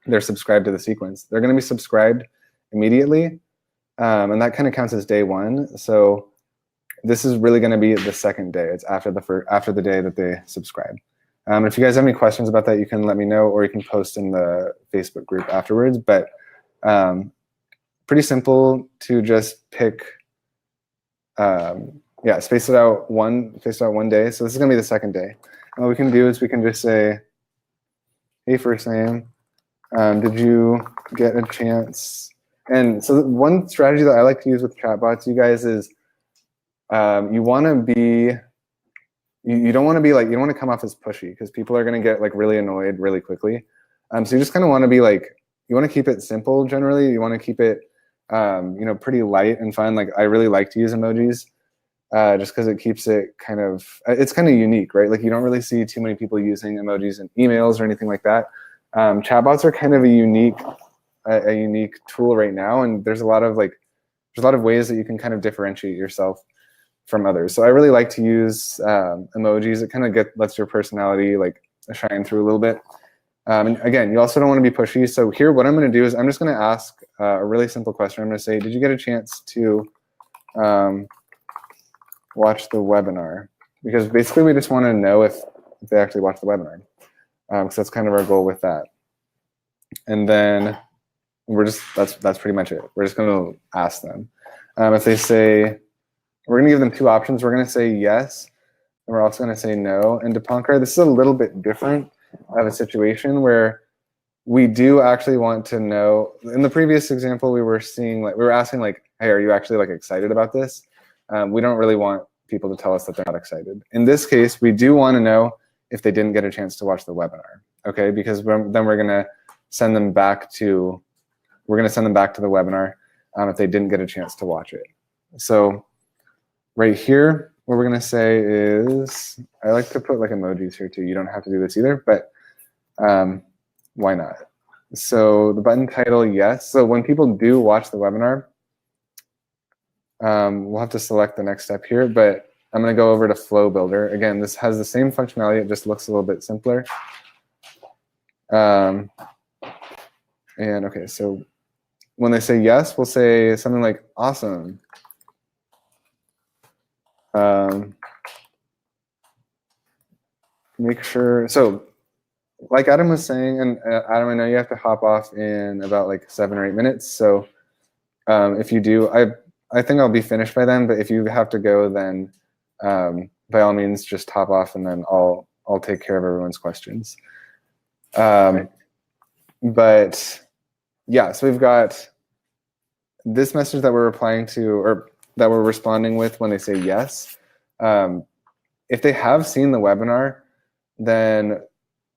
they're subscribed to the sequence. They're going to be subscribed immediately, and that kind of counts as day one. So this is really going to be the second day. It's after the day that they subscribe. If you guys have any questions about that, you can let me know, or you can post in the Facebook group afterwards. But pretty simple to just pick, space it out one day. So this is gonna be the second day. And what we can do is we can just say, hey, first name, did you get a chance? And so one strategy that I like to use with chatbots, you guys, is you want to be, you don't want to be like, you don't want to come off as pushy, because people are going to get like really annoyed really quickly. So you just kind of want to be like, you want to keep it simple generally. You want to keep it, pretty light and fun. Like I really like to use emojis just because it keeps it kind of, it's kind of unique, right? Like you don't really see too many people using emojis in emails or anything like that. Chatbots are kind of a unique tool right now, and there's a lot of ways that you can kind of differentiate yourself from others. So I really like to use emojis. It kind of lets your personality like shine through a little bit. And again, you also don't want to be pushy. So here, what I'm going to do is I'm just going to ask a really simple question. I'm going to say, did you get a chance to watch the webinar? Because basically we just want to know if they actually watched the webinar. Because that's kind of our goal with that. And then that's pretty much it. We're just going to ask them. If they say, we're going to give them two options. We're going to say yes, and we're also going to say no. And Dipankar, this is a little bit different of a situation where we do actually want to know. In the previous example, we were asking like, hey, are you actually like excited about this? We don't really want people to tell us that they're not excited. In this case, we do want to know if they didn't get a chance to watch the webinar, okay? Because then we're going to send them back to the webinar if they didn't get a chance to watch it. So right here, what we're going to say is, I like to put like emojis here too. You don't have to do this either, but why not? So the button title, yes. So when people do watch the webinar, we'll have to select the next step here, but I'm going to go over to Flow Builder. Again, this has the same functionality. It just looks a little bit simpler. And okay, so when they say yes, we'll say something like, awesome. Make sure, so like Adam was saying, and Adam, I know you have to hop off in about like 7 or 8 minutes. So if you do, I think I'll be finished by then, but if you have to go, then by all means, just hop off, and then I'll take care of everyone's questions. But yeah, so we've got this message that we're replying to, or that we're responding with when they say yes. If they have seen the webinar, then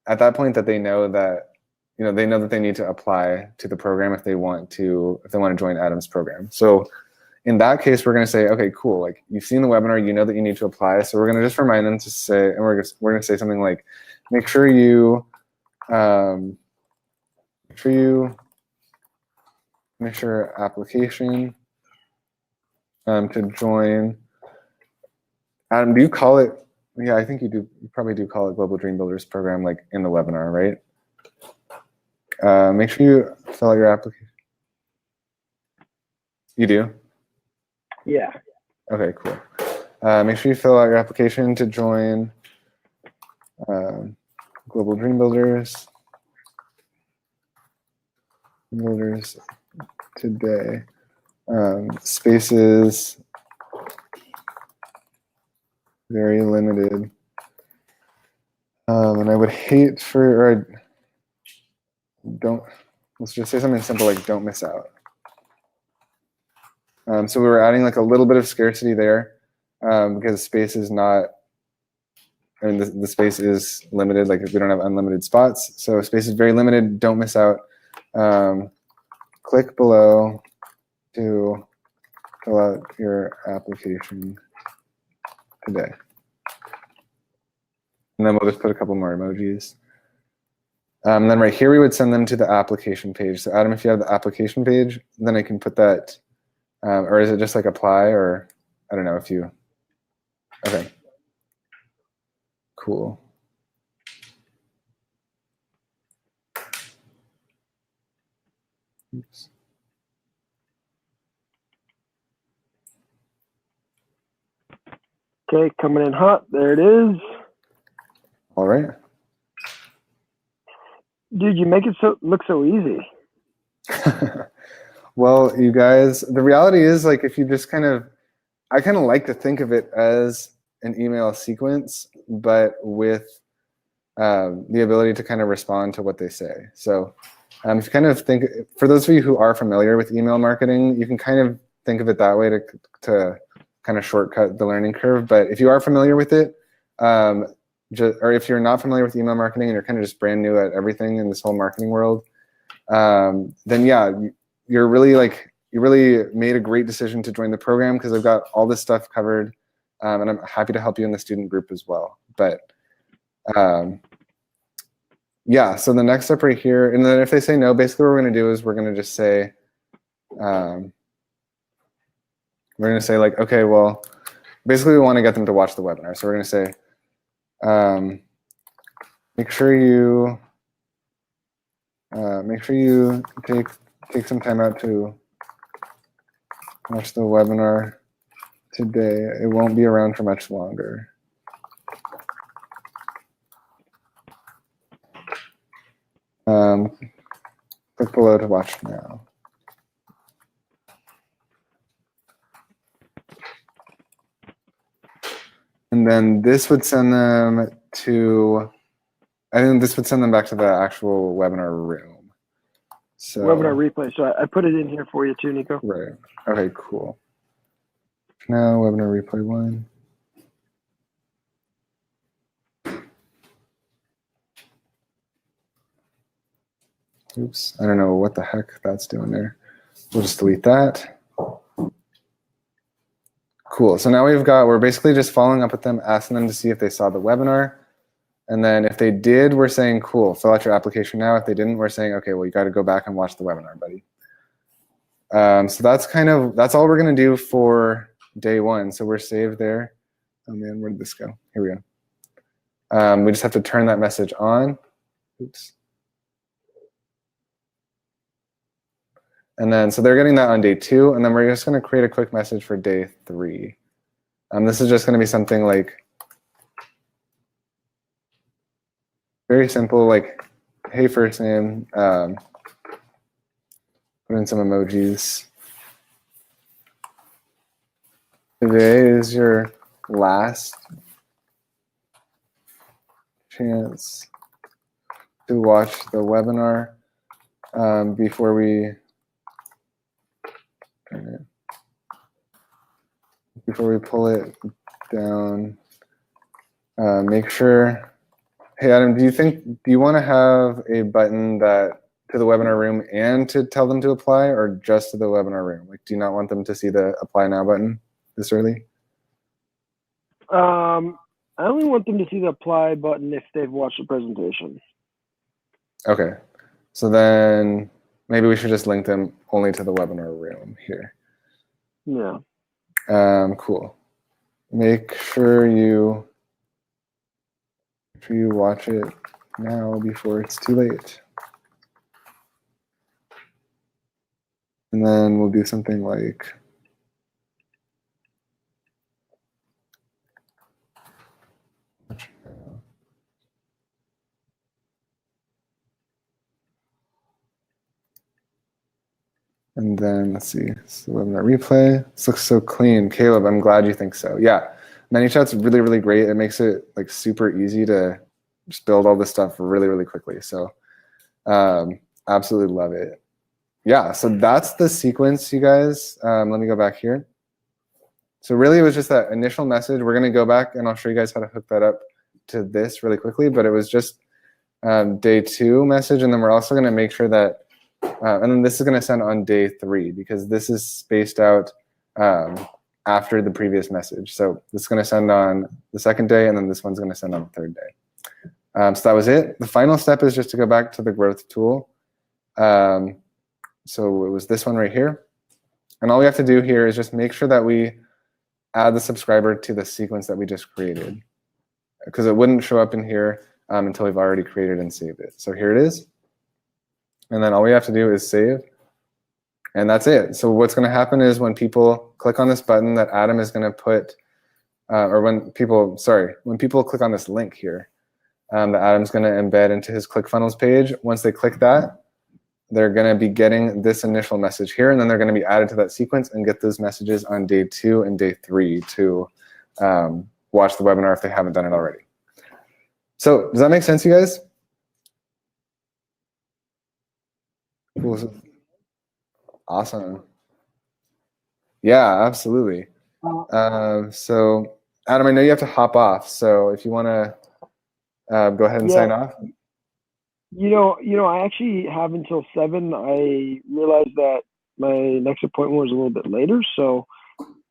at that point that they know that, they know that they need to apply to the program if they want to join Adam's program. So in that case, we're going to say, okay, cool. Like you've seen the webinar, you know that you need to apply. So we're going to just remind them to say, and we're going to say something like, make sure you make sure application to join. Adam, do you call it? Yeah, I think you do. You probably do call it Global Dream Builders program, like in the webinar, right? Make sure you fill out your application. You do? Yeah. Okay, cool. Make sure you fill out your application to join Global Dream Builders today. Spaces very limited. And I would hate for, let's just say something simple like don't miss out. So we were adding like a little bit of scarcity there because space is not, the space is limited, like we don't have unlimited spots. So space is very limited, don't miss out. Click below to fill out your application today. And then we'll just put a couple more emojis. And then right here, we would send them to the application page. So Adam, if you have the application page, then I can put that, or is it just like apply, or I don't know if you, okay. Cool. Oops. Okay, coming in hot. There it is. All right. Dude, you make it look so easy. Well, you guys, the reality is, like, if you just I kind of like to think of it as an email sequence, but with the ability to kind of respond to what they say. So if you kind of think, for those of you who are familiar with email marketing, you can kind of think of it that way to kind of shortcut the learning curve. But if you are familiar with it, or if you're not familiar with email marketing and you're kind of just brand new at everything in this whole marketing world, then yeah, you really made a great decision to join the program, because I've got all this stuff covered, and I'm happy to help you in the student group as well. But yeah, so the next step right here, and then if they say no, basically what we're going to do is we're going to just say, we're going to say, like, okay, well, basically we want to get them to watch the webinar. So we're going to say, make sure you take some time out to watch the webinar today. It won't be around for much longer. Click below to watch now. And then this would send them to, I think this would send them back to the actual webinar room. So webinar replay. So I put it in here for you too, Nico. Right. Okay, cool. Now webinar replay 1. Oops, I don't know what the heck that's doing there. We'll just delete that. Cool, so now we're basically just following up with them, asking them to see if they saw the webinar. And then if they did, we're saying, cool, fill out your application now. If they didn't, we're saying, okay, well, you got to go back and watch the webinar, buddy. So that's all we're going to do for day 1. So we're saved there. Oh man, where did this go? Here we go. We just have to turn that message on. Oops. And then, so they're getting that on day 2, and then we're just going to create a quick message for day 3. This is just going to be something like very simple, like, hey, first name, put in some emojis. Today is your last chance to watch the webinar before we pull it down. Make sure. Hey Adam, do you want to have a button that to the webinar room and to tell them to apply, or just to the webinar room? Like, do you not want them to see the apply now button this early? I only want them to see the apply button if they've watched the presentation. Okay, so then maybe we should just link them only to the webinar room here. Yeah. Cool. Make sure you watch it now before it's too late. And then we'll do something like, and then let's see, so webinar replay. This looks so clean. Caleb, I'm glad you think so. Yeah, MANYCHAT's really, really great. It makes it like super easy to just build all this stuff really, really quickly. So absolutely love it. Yeah, so that's the sequence, you guys. Let me go back here. So really it was just that initial message. We're going to go back and I'll show you guys how to hook that up to this really quickly, but it was just day 2 message, and then we're also going to make sure that and then this is going to send on day 3, because this is spaced out after the previous message. So this is going to send on the 2nd day, and then this one's going to send on the 3rd day. So that was it. The final step is just to go back to the growth tool. So it was this one right here. And all we have to do here is just make sure that we add the subscriber to the sequence that we just created, because it wouldn't show up in here until we've already created and saved it. So here it is. And then all we have to do is save, and that's it. So what's going to happen is when people click on this button that Adam is going to put, or when people click on this link here, that Adam's going to embed into his ClickFunnels page. Once they click that, they're going to be getting this initial message here, and then they're going to be added to that sequence and get those messages on day 2 and day 3 to watch the webinar if they haven't done it already. So does that make sense, you guys? Cool. Awesome. Yeah, absolutely. So Adam, I know you have to hop off. So if you want to go ahead and sign off. You know, I actually have until 7. I realized that my next appointment was a little bit later, so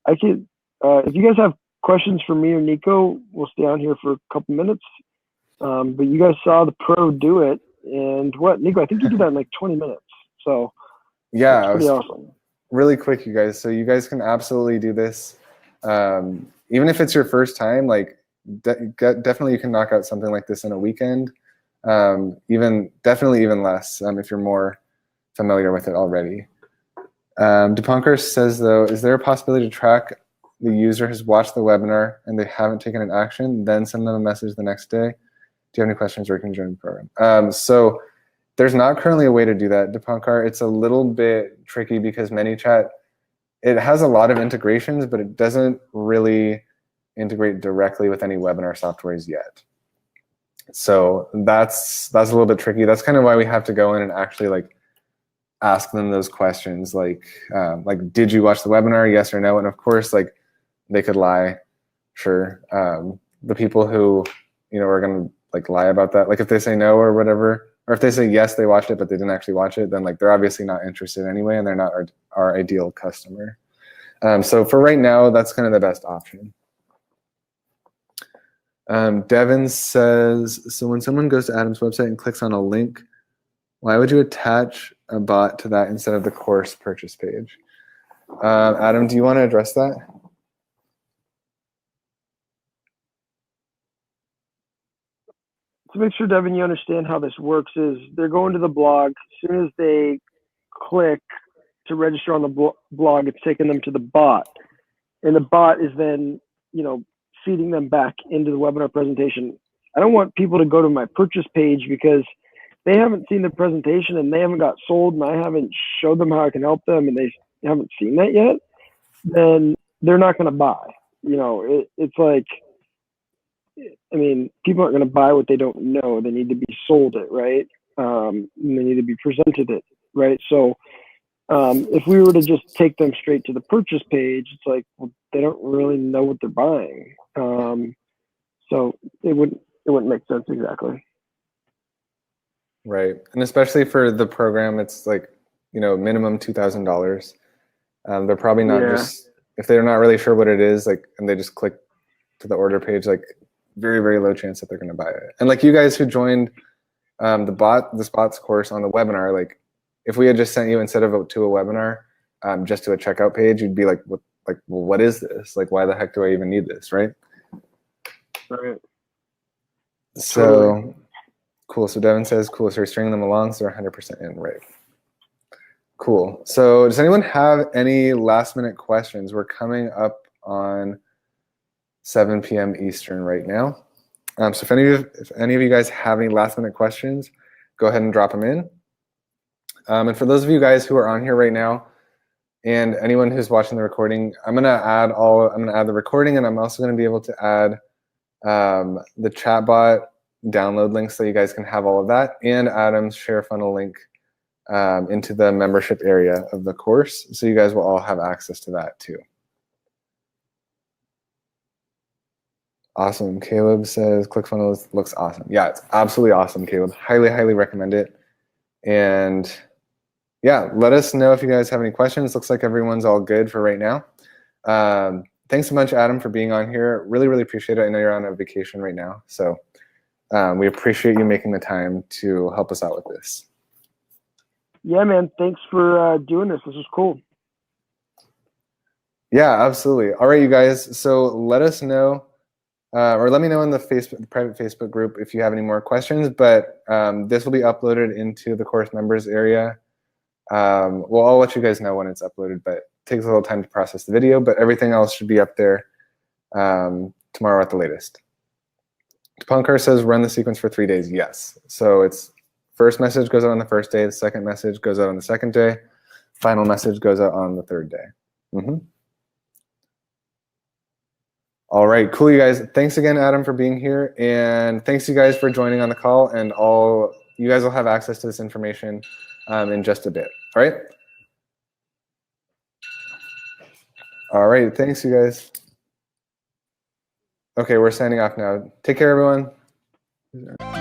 I could, if you guys have questions for me or Nico, we'll stay on here for a couple minutes. But you guys saw the pro do it, and what, Nico? I think you did that in like 20 minutes. So yeah, pretty awesome. Really quick, you guys. So you guys can absolutely do this, even if it's your first time. Like, definitely, you can knock out something like this in a weekend. Definitely even less if you're more familiar with it already. Dipankar says, though, is there a possibility to track the user has watched the webinar and they haven't taken an action, then send them a message the next day? Do you have any questions or can you join the program? So there's not currently a way to do that, Dipankar. It's a little bit tricky because MANYCHAT, it has a lot of integrations, but it doesn't really integrate directly with any webinar softwares yet. So that's a little bit tricky. That's kind of why we have to go in and actually like ask them those questions, like did you watch the webinar? Yes or no? And of course, like they could lie, sure. The people who are going to like lie about that, like if they say no or whatever, or if they say yes, they watched it but they didn't actually watch it, then like they're obviously not interested anyway, and they're not our ideal customer. So for right now, that's kind of the best option. Devin says, so when someone goes to Adam's website and clicks on a link, why would you attach a bot to that instead of the course purchase page? Adam, do you want to address that? To make sure, Devin, you understand how this works is they're going to the blog. As soon as they click to register on the blog, it's taking them to the bot. And the bot is then, feeding them back into the webinar presentation. I don't want people to go to my purchase page because they haven't seen the presentation and they haven't got sold and I haven't showed them how I can help them and they haven't seen that yet. Then they're not going to buy. It's like, I mean, people aren't going to buy what they don't know. They need to be sold it, right? And they need to be presented it, right? So if we were to just take them straight to the purchase page, it's like, well, they don't really know what they're buying. So it wouldn't make sense exactly. Right, and especially for the program, it's like, minimum $2,000. They're probably not just, if they're not really sure what it is, like, and they just click to the order page, like very, very low chance that they're going to buy it. And like you guys who joined the bots course on the webinar, like if we had just sent you instead of to a webinar, just to a checkout page, you'd be like, well, what is this? Like, why the heck do I even need this, right? Right. So totally. Cool. So Devin says, cool. So you're stringing them along, so they're 100% in, right? Cool. So does anyone have any last minute questions? We're coming up on 7 p.m. Eastern right now. So if any of you guys have any last minute questions, go ahead and drop them in. And for those of you guys who are on here right now, and anyone who's watching the recording, I'm gonna add the recording, and I'm also gonna be able to add the Chatbot download link so you guys can have all of that, and Adam's share funnel link into the membership area of the course, so you guys will all have access to that too. Awesome. Caleb says ClickFunnels looks awesome. Yeah, it's absolutely awesome, Caleb. Highly, highly recommend it. And yeah, let us know if you guys have any questions. Looks like everyone's all good for right now. Thanks so much, Adam, for being on here. Really, really appreciate it. I know you're on a vacation right now, so we appreciate you making the time to help us out with this. Yeah, man. Thanks for doing this. This was cool. Yeah, absolutely. All right, you guys. So let us know, or let me know in the private Facebook group if you have any more questions. But this will be uploaded into the course members area. Well, I'll let you guys know when it's uploaded, but it takes a little time to process the video. But everything else should be up there tomorrow at the latest. Punkar says run the sequence for 3 days. Yes. So it's first message goes out on the first day, the second message goes out on the second day, final message goes out on the third day. All right, cool, you guys. Thanks again, Adam, for being here, and thanks you guys for joining on the call. And all you guys will have access to this information in just a bit. All right. All right. Thanks, you guys. Okay, we're signing off now. Take care, everyone.